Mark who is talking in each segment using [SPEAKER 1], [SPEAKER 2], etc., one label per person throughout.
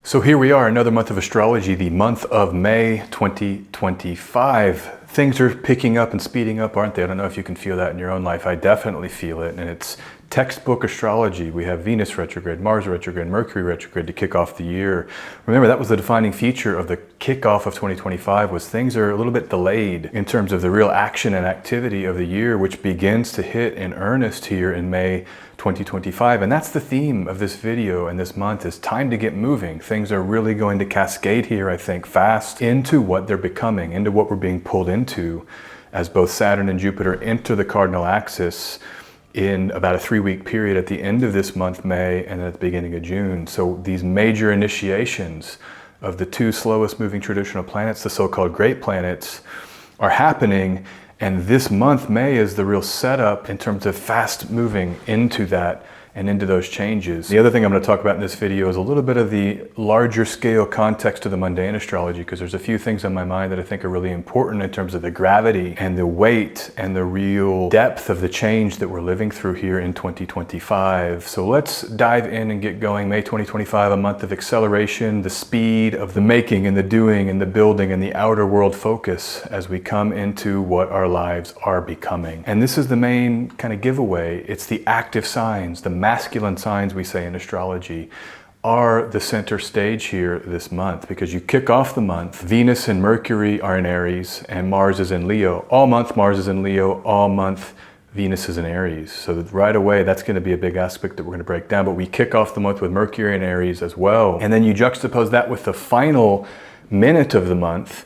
[SPEAKER 1] So here we are, another month of astrology, the month of May 2025. Things are picking up and speeding up, aren't they? I don't know if you can feel that in your own life. I definitely feel it, and it's textbook astrology. We have Venus retrograde, Mars retrograde, Mercury retrograde to kick off the year. Remember, that was the defining feature of the kickoff of 2025, was things are a little bit delayed in terms of the real action and activity of the year, which begins to hit in earnest here in May 2025. And that's the theme of this video and this month, is time to get moving. Things are really going to cascade here, I think, fast into what they're becoming, into what we're being pulled into as both Saturn and Jupiter enter the cardinal axis in about a 3-week period at the end of this month, May, and at the beginning of June. So these major initiations of the two slowest moving traditional planets, the so-called great planets, are happening. And this month, May, is the real setup in terms of fast moving into that and into those changes. The other thing I'm going to talk about in this video is a little bit of the larger scale context of the mundane astrology, because there's a few things on my mind that I think are really important in terms of the gravity and the weight and the real depth of the change that we're living through here in 2025. So let's dive in and get going. May 2025, a month of acceleration, the speed of the making and the doing and the building and the outer world focus as we come into what our lives are becoming. And this is the main kind of giveaway. It's the active signs, the masculine signs, we say in astrology, are the center stage here this month, because you kick off the month. Venus and Mercury are in Aries and Mars is in Leo. All month Mars is in Leo, all month Venus is in Aries. So that right away, that's going to be a big aspect that we're going to break down. But we kick off the month with Mercury in Aries as well. And then you juxtapose that with the final minute of the month,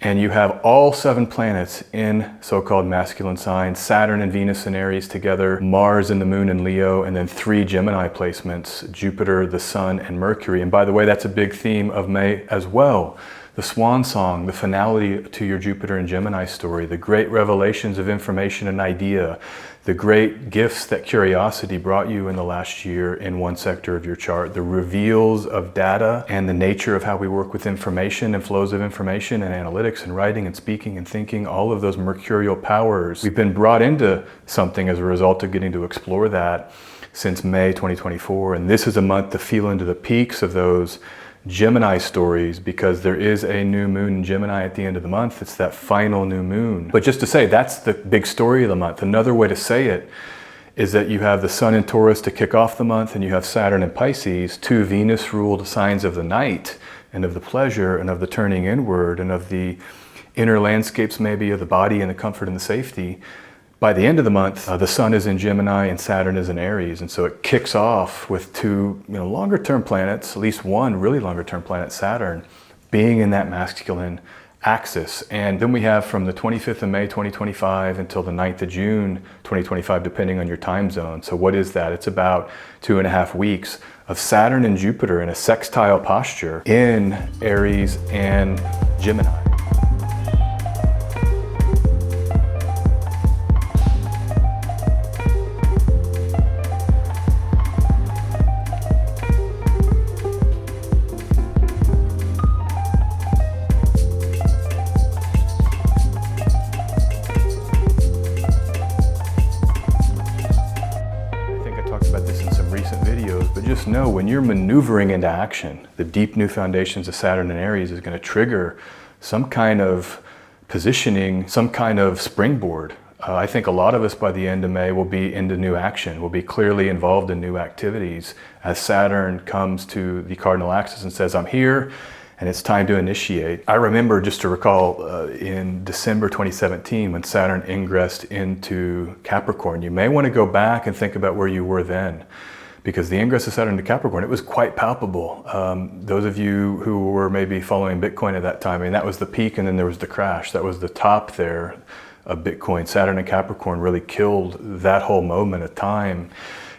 [SPEAKER 1] and you have all 7 planets in so-called masculine signs, Saturn and Venus and Aries together, Mars and the Moon in Leo, and then 3 Gemini placements, Jupiter, the Sun, and Mercury. And by the way, that's a big theme of May as well. The swan song, the finality to your Jupiter and Gemini story, the great revelations of information and idea, the great gifts that curiosity brought you in the last year in one sector of your chart, the reveals of data and the nature of how we work with information and flows of information and analytics and writing and speaking and thinking, all of those mercurial powers. We've been brought into something as a result of getting to explore that since May 2024. And this is a month to feel into the peaks of those Gemini stories, because there is a new moon in Gemini at the end of the month. It's that final new moon. But just to say, that's the big story of the month. Another way to say it is that you have the Sun in Taurus to kick off the month, and you have Saturn in Pisces, 2 Venus-ruled signs of the night and of the pleasure and of the turning inward and of the inner landscapes maybe of the body and the comfort and the safety. By the end of the month, the Sun is in Gemini and Saturn is in Aries. And so it kicks off with 2 longer term planets, at least one really longer term planet, Saturn, being in that masculine axis. And then we have from the 25th of May 2025 until the 9th of June 2025, depending on your time zone. So what is that? It's about 2.5 weeks of Saturn and Jupiter in a sextile posture in Aries and Gemini. Just know, when you're maneuvering into action, the deep new foundations of Saturn and Aries is going to trigger some kind of positioning, some kind of springboard. I think a lot of us by the end of May will be into new action, will be clearly involved in new activities as Saturn comes to the cardinal axis and says, I'm here and it's time to initiate. I remember, just to recall, in December 2017, when Saturn ingressed into Capricorn. You may want to go back and think about where you were then, because the ingress of Saturn to Capricorn, it was quite palpable. Those of you who were maybe following Bitcoin at that time, I mean, that was the peak and then there was the crash. That was the top there of Bitcoin. Saturn and Capricorn really killed that whole moment of time.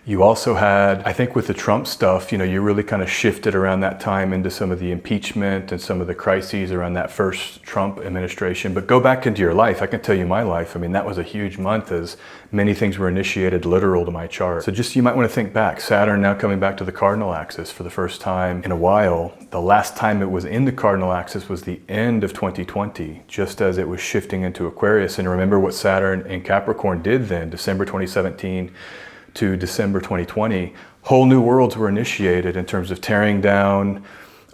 [SPEAKER 1] You also had, I think with the Trump stuff, you really kind of shifted around that time into some of the impeachment and some of the crises around that first Trump administration. But go back into your life. I can tell you my life. I mean, that was a huge month as many things were initiated literal to my chart. So just, you might want to think back. Saturn now coming back to the cardinal axis for the first time in a while. The last time it was in the cardinal axis was the end of 2020, just as it was shifting into Aquarius. And remember what Saturn in Capricorn did then, December 2017 to December 2020, whole new worlds were initiated in terms of tearing down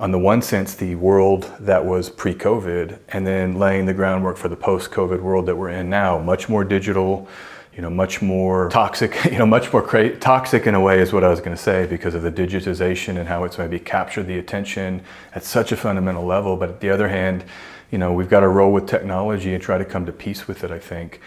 [SPEAKER 1] on the one sense, the world that was pre-COVID, and then laying the groundwork for the post-COVID world that we're in now. Much more digital, much more toxic, much more toxic in a way is what I was going to say, because of the digitization and how it's maybe captured the attention at such a fundamental level. But at the other hand, we've got to roll with technology and try to come to peace with it, I think.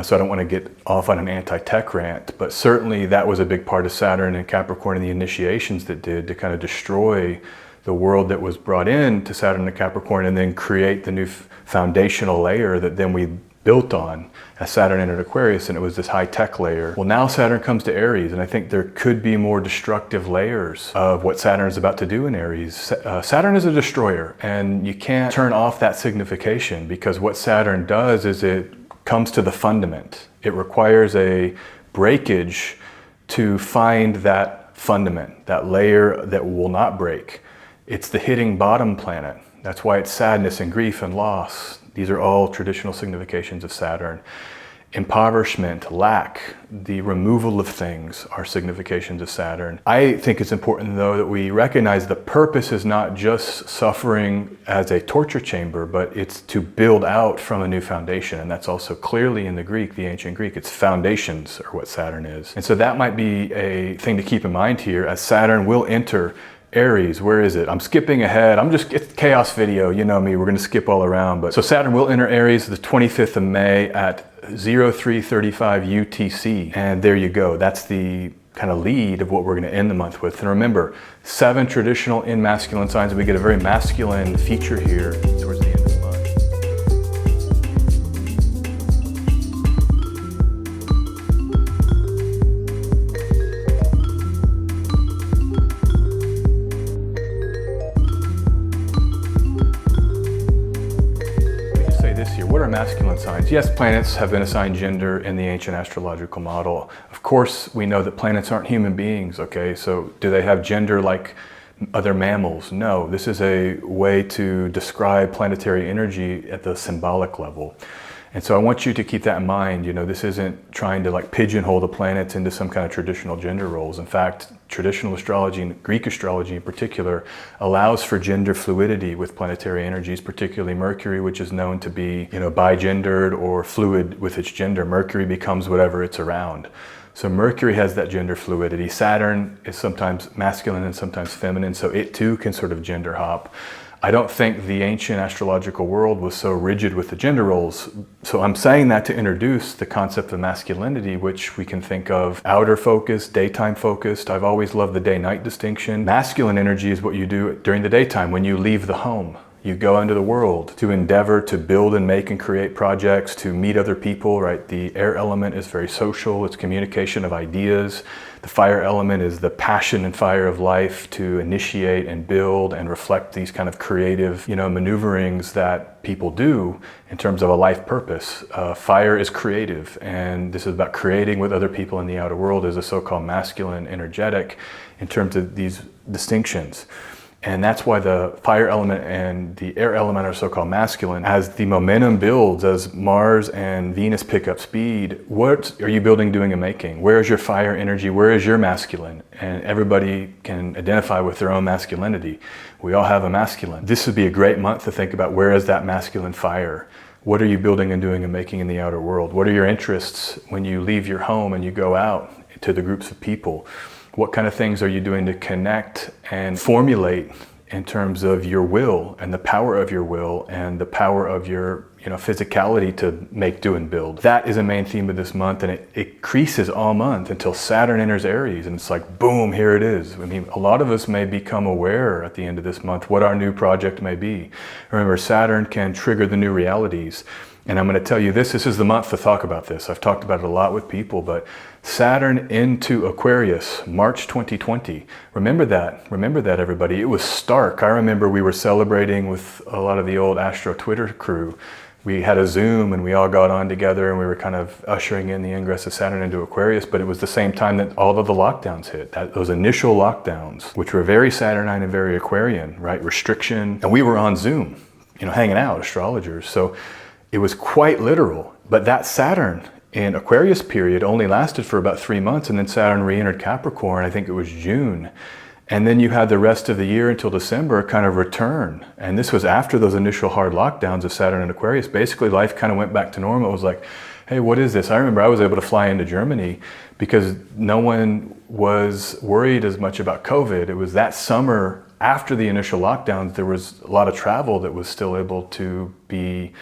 [SPEAKER 1] So I don't want to get off on an anti-tech rant, but certainly that was a big part of Saturn and Capricorn and the initiations that did to kind of destroy the world that was brought in to Saturn and Capricorn, and then create the new foundational layer that then we built on as Saturn entered Aquarius, and it was this high-tech layer. Well, now Saturn comes to Aries, and I think there could be more destructive layers of what Saturn is about to do in Aries. Saturn is a destroyer, and you can't turn off that signification, because what Saturn does is it comes to the fundament. It requires a breakage to find that fundament, that layer that will not break. It's the hitting bottom planet. That's why it's sadness and grief and loss. These are all traditional significations of Saturn. Impoverishment, lack, the removal of things are significations of Saturn. I think it's important, though, that we recognize the purpose is not just suffering as a torture chamber, but it's to build out from a new foundation. And that's also clearly in the Greek, the ancient Greek. It's foundations are what Saturn is. And so that might be a thing to keep in mind here, as Saturn will enter Aries. Where is it? I'm skipping ahead. It's chaos video. You know me, we're going to skip all around. But so Saturn will enter Aries the 25th of May at 0335 UTC. And there you go. That's the kind of lead of what we're going to end the month with. And remember, 7 traditional in masculine signs, and we get a very masculine feature here towards the end of the month. What are masculine signs? Yes, planets have been assigned gender in the ancient astrological model. Of course, we know that planets aren't human beings, okay? So do they have gender like other mammals? No, this is a way to describe planetary energy at the symbolic level. And so I want you to keep that in mind. This isn't trying to pigeonhole the planets into some kind of traditional gender roles. In fact, traditional astrology, and Greek astrology in particular, allows for gender fluidity with planetary energies, particularly Mercury, which is known to be, bigendered or fluid with its gender. Mercury becomes whatever it's around. So Mercury has that gender fluidity. Saturn is sometimes masculine and sometimes feminine, so it too can sort of gender hop. I don't think the ancient astrological world was so rigid with the gender roles. So I'm saying that to introduce the concept of masculinity, which we can think of outer focused, daytime focused. I've always loved the day-night distinction. Masculine energy is what you do during the daytime when you leave the home. You go into the world to endeavor to build and make and create projects, to meet other people, right? The air element is very social. It's communication of ideas. The fire element is the passion and fire of life to initiate and build and reflect these kind of creative, maneuverings that people do in terms of a life purpose. Fire is creative, and this is about creating with other people in the outer world as a so-called masculine energetic in terms of these distinctions. And that's why the fire element and the air element are so-called masculine. As the momentum builds, as Mars and Venus pick up speed, what are you building, doing, and making? Where is your fire energy? Where is your masculine? And everybody can identify with their own masculinity. We all have a masculine. This would be a great month to think about, where is that masculine fire? What are you building and doing and making in the outer world? What are your interests when you leave your home and you go out to the groups of people? What kind of things are you doing to connect and formulate in terms of your will and the power of your will and the power of your physicality to make, do, and build? That is a main theme of this month, and it increases all month until Saturn enters Aries, and it's like, boom, here it is. I mean, a lot of us may become aware at the end of this month what our new project may be. Remember, Saturn can trigger the new realities. And I'm going to tell you this is the month to talk about this. I've talked about it a lot with people, but Saturn into Aquarius, March 2020. Remember that, everybody. It was stark. I remember we were celebrating with a lot of the old Astro Twitter crew. We had a Zoom and we all got on together and we were kind of ushering in the ingress of Saturn into Aquarius, but it was the same time that all of the lockdowns hit. Those initial lockdowns, which were very Saturnine and very Aquarian, right? Restriction. And we were on Zoom, hanging out, astrologers. So it was quite literal. But that Saturn in Aquarius period only lasted for about 3 months, and then Saturn re-entered Capricorn, I think it was June. And then you had the rest of the year until December kind of return. And this was after those initial hard lockdowns of Saturn and Aquarius. Basically, life kind of went back to normal. It was like, hey, what is this? I remember I was able to fly into Germany because no one was worried as much about COVID. It was that summer after the initial lockdowns, there was a lot of travel that was still able to be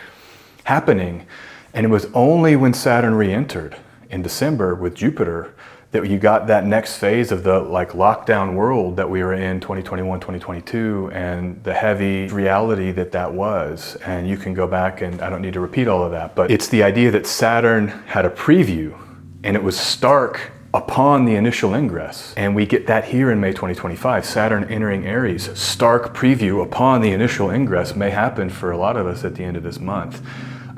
[SPEAKER 1] happening. And it was only when Saturn re-entered in December with Jupiter that you got that next phase of the like lockdown world that we were in 2021, 2022, and the heavy reality that that was. And you can go back, and I don't need to repeat all of that, but it's the idea that Saturn had a preview and it was stark upon the initial ingress. And we get that here in May 2025, Saturn entering Aries, stark preview upon the initial ingress may happen for a lot of us at the end of this month,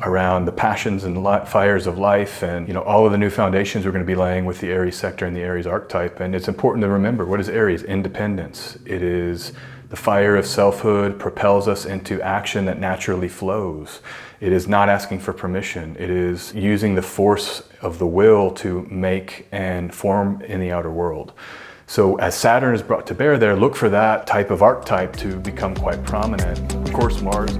[SPEAKER 1] around the passions and fires of life, and all of the new foundations we're going to be laying with the Aries sector and the Aries archetype. And it's important to remember, what is Aries? Independence. It is the fire of selfhood, propels us into action that naturally flows. It is not asking for permission. It is using the force of the will to make and form in the outer world. So as Saturn is brought to bear there, look for that type of archetype to become quite prominent. Of course, Mars.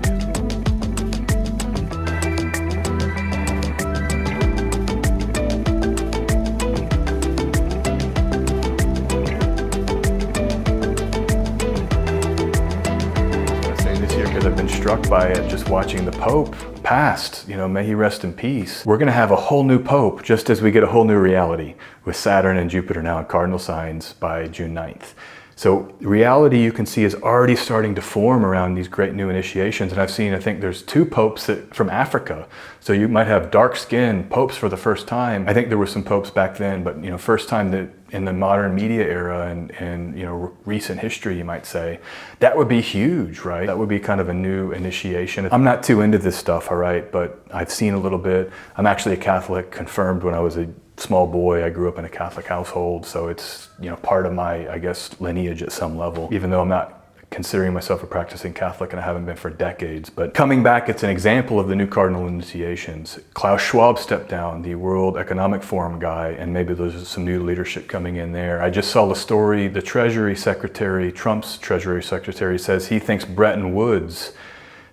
[SPEAKER 1] I've been struck by it just watching the Pope passed, may he rest in peace. We're going to have a whole new Pope just as we get a whole new reality with Saturn and Jupiter now in cardinal signs by June 9th. So reality, you can see, is already starting to form around these great new initiations. And I've seen, I think there's 2 popes from Africa. So you might have dark skinned popes for the first time. I think there were some popes back then, but first time that in the modern media era and recent history, you might say, that would be huge, right? That would be kind of a new initiation. I'm not too into this stuff, all right, but I've seen a little bit. I'm actually a Catholic, confirmed when I was a small boy. I grew up in a Catholic household, so it's part of my, I guess, lineage at some level, even though I'm not considering myself a practicing Catholic and I haven't been for decades. But coming back, it's an example of the new cardinal initiations. Klaus Schwab stepped down, the World Economic Forum guy, and maybe there's some new leadership coming in there. I just saw the story, the Treasury Secretary, Trump's Treasury Secretary, says he thinks Bretton Woods,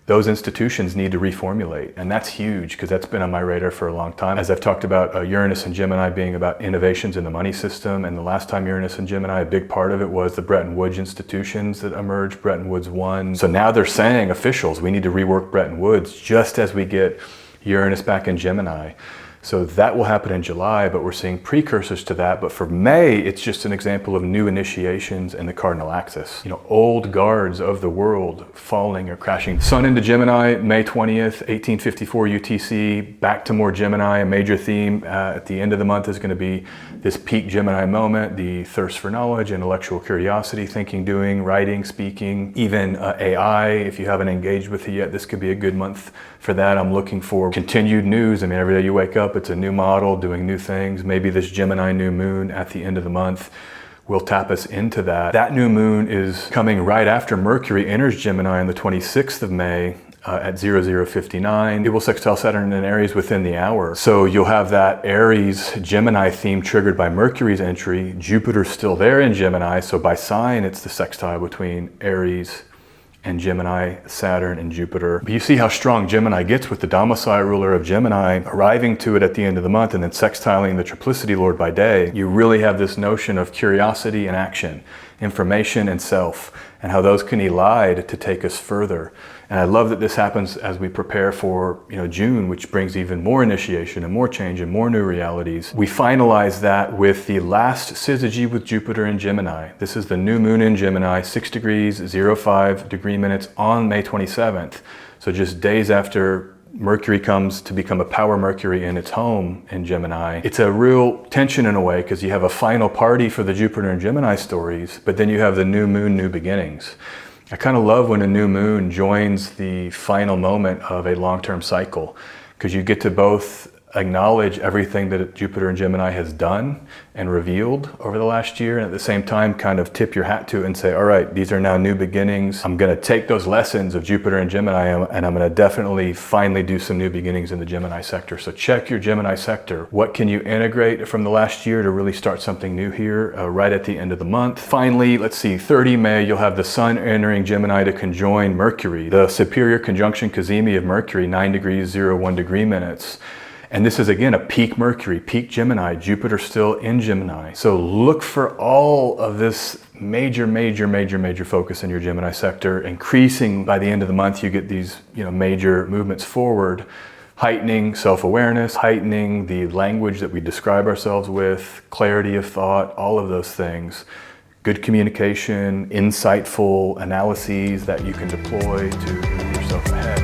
[SPEAKER 1] those institutions need to reformulate. And that's huge because that's been on my radar for a long time. As I've talked about Uranus and Gemini being about innovations in the money system. And the last time Uranus and Gemini, a big part of it was the Bretton Woods institutions that emerged, Bretton Woods 1. So now they're saying, officials, we need to rework Bretton Woods just as we get Uranus back in Gemini. So that will happen in July, but we're seeing precursors to that. But for May, it's just an example of new initiations in the cardinal axis. Old guards of the world falling or crashing. Sun into Gemini, May 20th, 1854 UTC, back to more Gemini. A major theme at the end of the month is going to be this peak Gemini moment, the thirst for knowledge, intellectual curiosity, thinking, doing, writing, speaking, even AI. If you haven't engaged with it yet, this could be a good month for that. I'm looking for continued news. I mean, every day you wake up, it's a new model doing new things. Maybe this Gemini new moon at the end of the month will tap us into that. That new moon is coming right after Mercury enters Gemini on the 26th of May at 0059. It will sextile Saturn in Aries within the hour. So you'll have that Aries Gemini theme triggered by Mercury's entry. Jupiter's still there in Gemini. So by sign, it's the sextile between Aries and Gemini, Saturn, and Jupiter. But you see how strong Gemini gets with the domicile ruler of Gemini arriving to it at the end of the month and then sextiling the triplicity lord by day. You really have this notion of curiosity and action, information and self, and how those can elide to take us further. And I love that this happens as we prepare for June, which brings even more initiation and more change and more new realities. We finalize that with the last syzygy with Jupiter in Gemini. This is the new moon in Gemini, 6 degrees, 05 degree minutes on May 27th. So just days after Mercury comes to become a power Mercury in its home in Gemini. It's a real tension in a way because you have a final party for the Jupiter and Gemini stories, but then you have the new moon, new beginnings. I kind of love when a new moon joins the final moment of a long-term cycle because you get to both acknowledge everything that Jupiter and Gemini has done and revealed over the last year, and at the same time kind of tip your hat to it and say, all right, these are now new beginnings. I'm going to take those lessons of Jupiter and Gemini, and I'm going to definitely finally do some new beginnings in the Gemini sector. So check your Gemini sector. What can you integrate from the last year to really start something new here right at the end of the month? Finally, let's see, 30 May, you'll have the Sun entering Gemini to conjoin Mercury, the superior conjunction Cazimi of Mercury, 9 degrees 01 degree minutes. And this is again a peak Mercury, peak Gemini, Jupiter still in Gemini. So look for all of this major focus in your Gemini sector, increasing by the end of the month. You get these, major movements forward, heightening self-awareness, heightening the language that we describe ourselves with, clarity of thought, all of those things. Good communication, insightful analyses that you can deploy to move yourself ahead.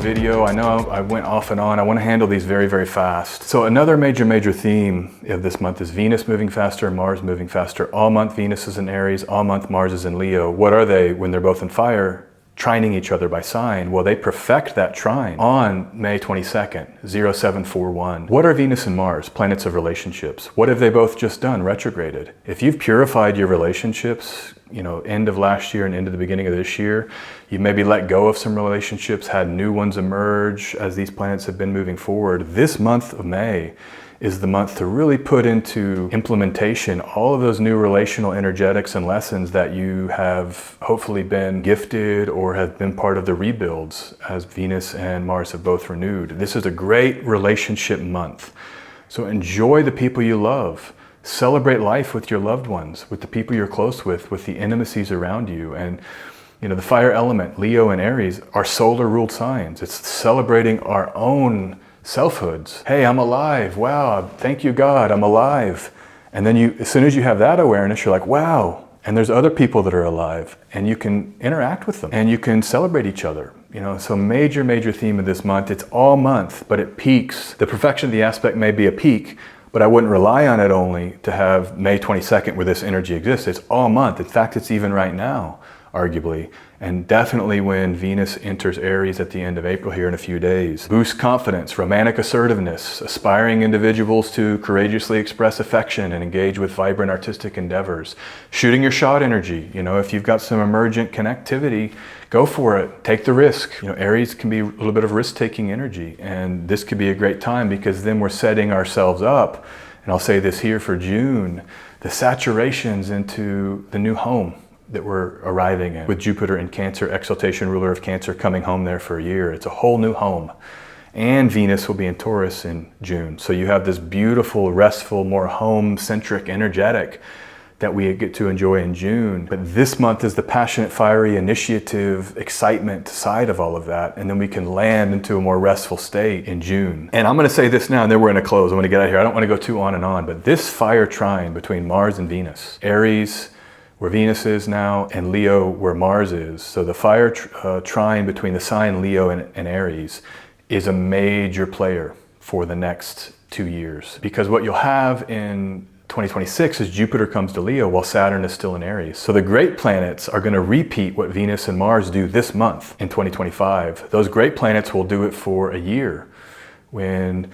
[SPEAKER 1] Video. I know I went off and on. I want to handle these very fast. So another major theme of this month is Venus moving faster and Mars moving faster. All month Venus is in Aries, all month Mars is in Leo. What are they when they're both in fire? Trining each other by sign. Well, they perfect that trine on May 22nd, 0741. What are Venus and Mars? Planets of relationships. What have they both just done? Retrograded. If you've purified your relationships, end of last year and into the beginning of this year, you maybe let go of some relationships, had new ones emerge as these planets have been moving forward. This month of May is the month to really put into implementation all of those new relational energetics and lessons that you have hopefully been gifted or have been part of the rebuilds as Venus and Mars have both renewed. This is a great relationship month. So enjoy the people you love. Celebrate life with your loved ones, with the people you're close with the intimacies around you. And the fire element, Leo and Aries, are solar ruled signs. It's celebrating our own selfhoods. Hey, I'm alive. Wow, thank you God, I'm alive. And then as soon as you have that awareness, you're like, wow. And there's other people that are alive, and you can interact with them and you can celebrate each other. So major theme of this month. It's all month, but it peaks. The perfection of the aspect may be a peak, but I wouldn't rely on it only to have May 22nd where this energy exists. It's all month. In fact, it's even right now, arguably. And definitely when Venus enters Aries at the end of April here in a few days. Boost confidence, romantic assertiveness, aspiring individuals to courageously express affection and engage with vibrant artistic endeavors. Shooting your shot energy. If you've got some emergent connectivity, go for it. Take the risk. Aries can be a little bit of risk-taking energy, and this could be a great time because then we're setting ourselves up, and I'll say this here for June, the saturations into the new home that we're arriving in. With Jupiter in Cancer, exaltation ruler of Cancer, coming home there for a year. It's a whole new home. And Venus will be in Taurus in June. So you have this beautiful, restful, more home-centric, energetic that we get to enjoy in June. But this month is the passionate, fiery, initiative, excitement side of all of that. And then we can land into a more restful state in June. And I'm going to say this now, and then we're going to close. I'm going to get out of here. I don't want to go too on and on, but this fire trine between Mars and Venus, Aries, where Venus is now, and Leo, where Mars is. So the fire trine between the sign Leo and Aries is a major player for the next 2 years. Because what you'll have in 2026 is Jupiter comes to Leo while Saturn is still in Aries. So the great planets are going to repeat what Venus and Mars do this month in 2025. Those great planets will do it for a year when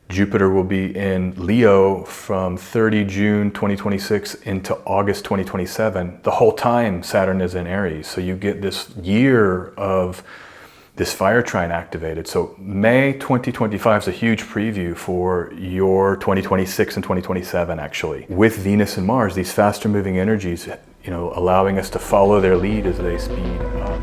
[SPEAKER 1] Jupiter will be in Leo from 30 June 2026 into August 2027. The whole time Saturn is in Aries. So you get this year of this fire trine activated. So May 2025 is a huge preview for your 2026 and 2027 actually. With Venus and Mars, these faster moving energies, allowing us to follow their lead as they speed up.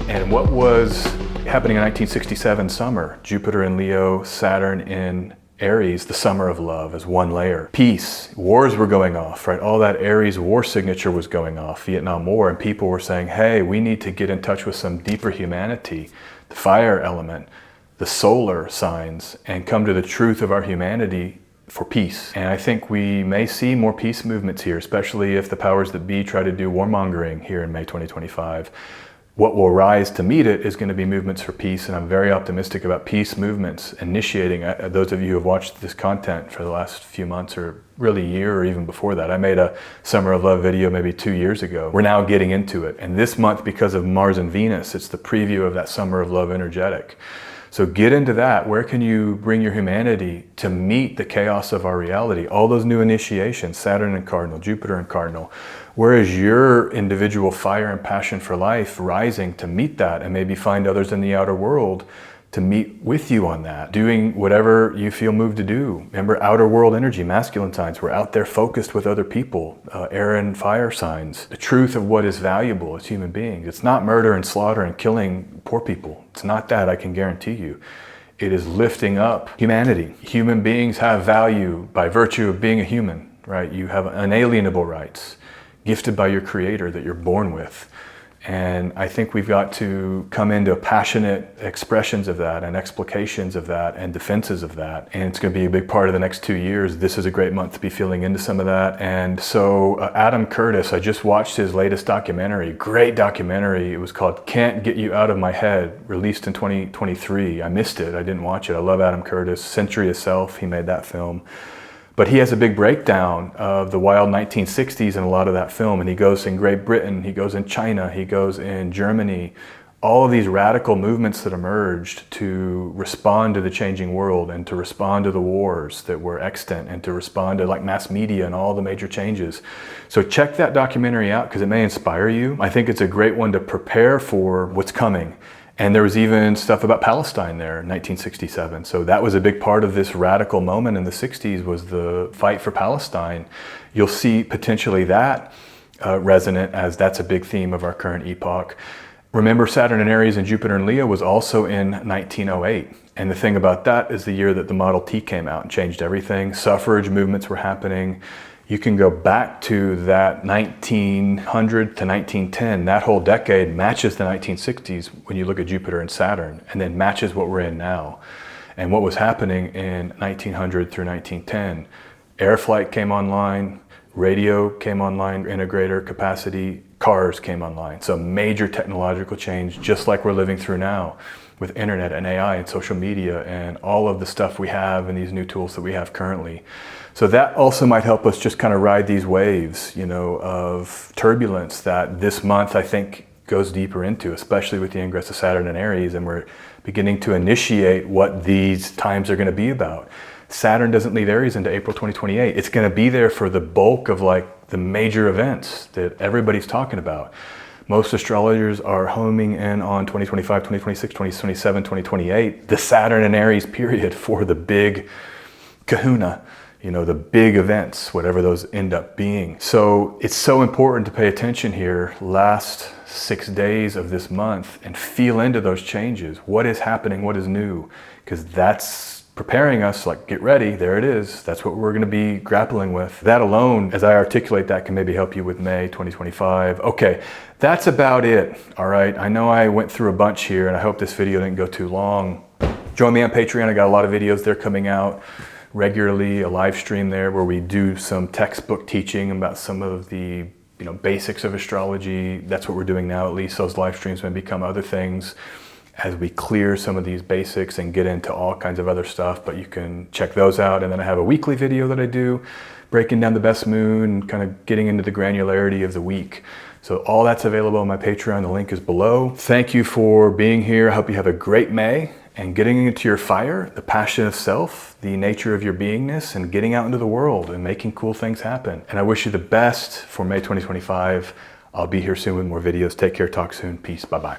[SPEAKER 1] And what was happening in 1967 summer? Jupiter in Leo, Saturn in Aries, the summer of love as one layer. Peace, wars were going off, right? All that Aries war signature was going off, Vietnam War, and people were saying, hey, we need to get in touch with some deeper humanity. The fire element, the solar signs, and come to the truth of our humanity for peace. And I think we may see more peace movements here, especially if the powers that be try to do warmongering here in May 2025. What will rise to meet it is going to be movements for peace, and I'm very optimistic about peace movements initiating. Those of you who have watched this content for the last few months, or really a year or even before that, I made a Summer of Love video maybe 2 years ago. We're now getting into it, and this month, because of Mars and Venus, it's the preview of that Summer of Love energetic. So get into that. Where can you bring your humanity to meet the chaos of our reality? All those new initiations, Saturn and Cardinal, Jupiter and Cardinal. Where is your individual fire and passion for life rising to meet that, and maybe find others in the outer world to meet with you on that, doing whatever you feel moved to do. Remember, outer world energy, masculine signs, we're out there focused with other people, air and fire signs. The truth of what is valuable as human beings. It's not murder and slaughter and killing poor people. It's not that, I can guarantee you. It is lifting up humanity. Human beings have value by virtue of being a human, right? You have unalienable rights, gifted by your creator that you're born with. And I think we've got to come into passionate expressions of that and explications of that and defenses of that. And it's going to be a big part of the next 2 years. This is a great month to be feeling into some of that. And so Adam Curtis, I just watched his latest documentary, great documentary. It was called Can't Get You Out of My Head, released in 2023. I missed it. I didn't watch it. I love Adam Curtis. Century of Self, he made that film. But he has a big breakdown of the wild 1960s in a lot of that film. And he goes in Great Britain, he goes in China, he goes in Germany, all of these radical movements that emerged to respond to the changing world and to respond to the wars that were extant and to respond to like mass media and all the major changes. So check that documentary out because it may inspire you. I think it's a great one to prepare for what's coming. And there was even stuff about Palestine there in 1967. So that was a big part of this radical moment in the 60s, was the fight for Palestine. You'll see potentially that resonant, as that's a big theme of our current epoch. Remember, Saturn and Aries and Jupiter and Leo was also in 1908. And the thing about that is the year that the Model T came out and changed everything. Suffrage movements were happening. You can go back to that 1900 to 1910. That whole decade matches the 1960s when you look at Jupiter and Saturn, and then matches what we're in now. And what was happening in 1900 through 1910. Air flight came online, radio came online, integrator capacity, cars came online. So major technological change, just like we're living through now with internet and AI and social media and all of the stuff we have and these new tools that we have currently. So that also might help us just kind of ride these waves, you know, of turbulence that this month I think goes deeper into, especially with the ingress of Saturn and Aries, and we're beginning to initiate what these times are going to be about. Saturn doesn't leave Aries into April 2028. It's going to be there for the bulk of like the major events that everybody's talking about. Most astrologers are homing in on 2025, 2026, 2027, 2028, the Saturn and Aries period for the big kahuna, you know, the big events, whatever those end up being. So it's so important to pay attention here last 6 days of this month and feel into those changes. What is happening? What is new? Because that's preparing us, like, get ready, there it is. That's what we're going to be grappling with. That alone, as I articulate that, can maybe help you with May 2025. Okay, that's about it. All right, I know I went through a bunch here, and I hope this video didn't go too long. Join me on Patreon. I got a lot of videos there coming out regularly, a live stream there where we do some textbook teaching about some of the basics of astrology. That's what we're doing now, at least. Those live streams may become other things as we clear some of these basics and get into all kinds of other stuff, but you can check those out. And then I have a weekly video that I do breaking down the best moon, kind of getting into the granularity of the week. So all that's available on my Patreon. The link is below. Thank you for being here. I hope you have a great May and getting into your fire, the passion of self, the nature of your beingness, and getting out into the world and making cool things happen. And I wish you the best for May 2025. I'll be here soon with more videos. Take care. Talk soon. Peace. Bye-bye.